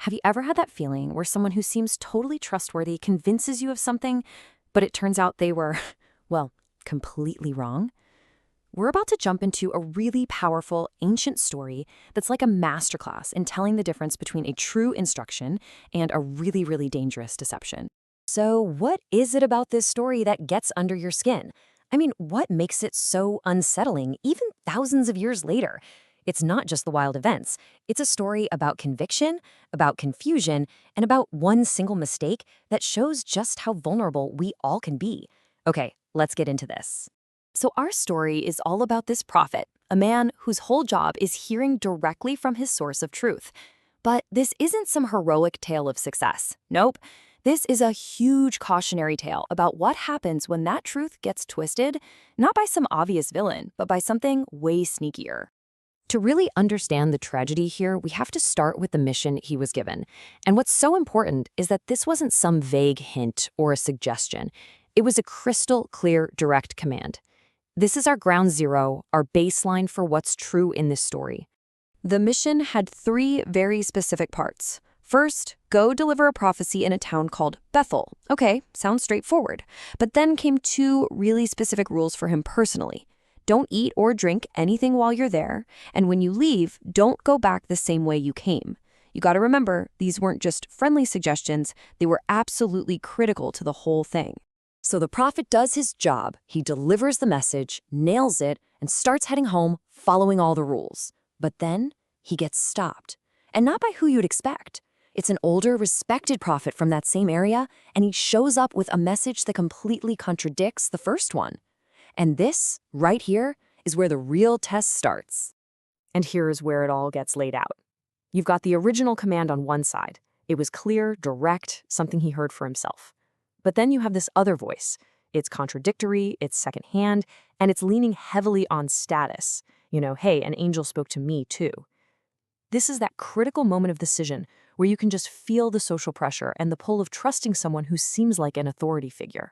Have you ever had that feeling where someone who seems totally trustworthy convinces you of something, but it turns out they were, well, completely wrong? We're about to jump into a really powerful, ancient story that's like a masterclass in telling the difference between a true instruction and a really, really dangerous deception. So, what is it about this story that gets under your skin? I mean, what makes it so unsettling, even thousands of years later? It's not just the wild events. It's a story about conviction, about confusion, and about one single mistake that shows just how vulnerable we all can be. Okay, let's get into this. So our story is all about this prophet, a man whose whole job is hearing directly from his source of truth. But this isn't some heroic tale of success. Nope. This is a huge cautionary tale about what happens when that truth gets twisted, not by some obvious villain, but by something way sneakier. To really understand the tragedy here, we have to start with the mission he was given. And what's so important is that this wasn't some vague hint or a suggestion. It was a crystal clear, direct command. This is our ground zero, our baseline for what's true in this story. The mission had three very specific parts. First, go deliver a prophecy in a town called Bethel. Okay, sounds straightforward. But then came two really specific rules for him personally. Don't eat or drink anything while you're there, and when you leave, don't go back the same way you came. You gotta remember, these weren't just friendly suggestions, they were absolutely critical to the whole thing. So the prophet does his job, he delivers the message, nails it, and starts heading home, following all the rules. But then, he gets stopped. And not by who you'd expect. It's an older, respected prophet from that same area, and he shows up with a message that completely contradicts the first one. And this, right here, is where the real test starts. And here's where it all gets laid out. You've got the original command on one side. It was clear, direct, something he heard for himself. But then you have this other voice. It's contradictory, it's secondhand, and it's leaning heavily on status. Hey, an angel spoke to me too. This is that critical moment of decision where you can just feel the social pressure and the pull of trusting someone who seems like an authority figure.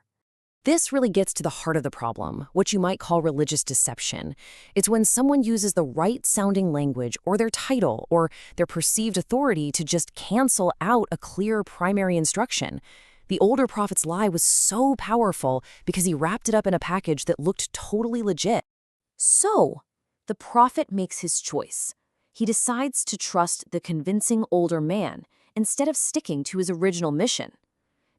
This really gets to the heart of the problem, what you might call religious deception. It's when someone uses the right-sounding language or their title or their perceived authority to just cancel out a clear primary instruction. The older prophet's lie was so powerful because he wrapped it up in a package that looked totally legit. So, the prophet makes his choice. He decides to trust the convincing older man instead of sticking to his original mission.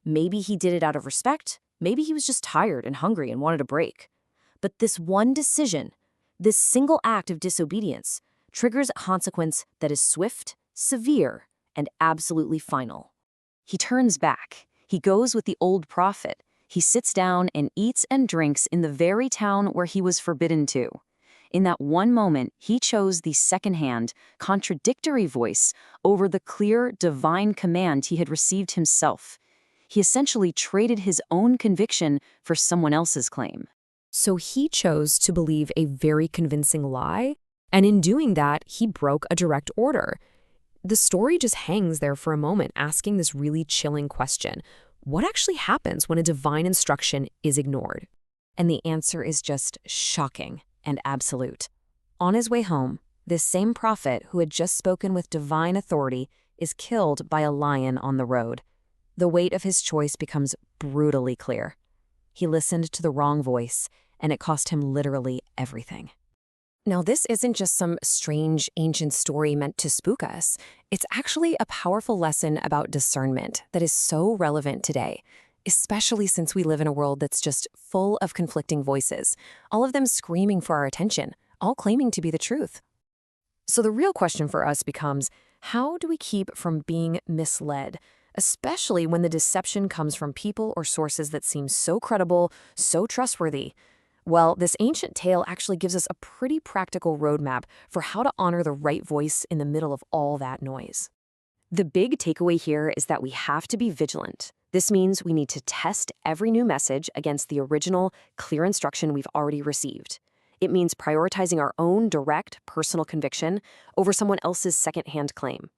Maybe he did it out of respect. Maybe he was just tired and hungry and wanted a break. But this one decision, this single act of disobedience, triggers a consequence that is swift, severe, and absolutely final. He turns back. He goes with the old prophet. He sits down and eats and drinks in the very town where he was forbidden to. In that one moment, he chose the secondhand, contradictory voice over the clear, divine command he had received himself. He essentially traded his own conviction for someone else's claim. So he chose to believe a very convincing lie, and in doing that, he broke a direct order. The story just hangs there for a moment, asking this really chilling question. What actually happens when a divine instruction is ignored? And the answer is just shocking and absolute. On his way home, this same prophet who had just spoken with divine authority is killed by a lion on the road. The weight of his choice becomes brutally clear. He listened to the wrong voice, and it cost him literally everything. Now, this isn't just some strange ancient story meant to spook us. It's actually a powerful lesson about discernment that is so relevant today, especially since we live in a world that's just full of conflicting voices, all of them screaming for our attention, all claiming to be the truth. So the real question for us becomes, how do we keep from being misled? Especially when the deception comes from people or sources that seem so credible, so trustworthy. Well, this ancient tale actually gives us a pretty practical roadmap for how to honor the right voice in the middle of all that noise. The big takeaway here is that we have to be vigilant. This means we need to test every new message against the original, clear instruction we've already received. It means prioritizing our own direct, personal conviction over someone else's secondhand claim.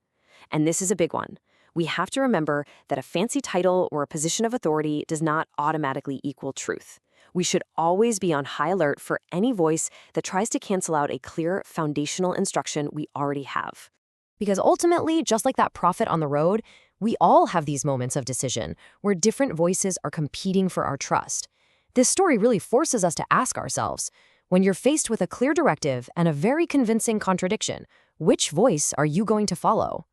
And this is a big one. We have to remember that a fancy title or a position of authority does not automatically equal truth. We should always be on high alert for any voice that tries to cancel out a clear foundational instruction we already have. Because ultimately, just like that prophet on the road, we all have these moments of decision where different voices are competing for our trust. This story really forces us to ask ourselves, when you're faced with a clear directive and a very convincing contradiction, which voice are you going to follow?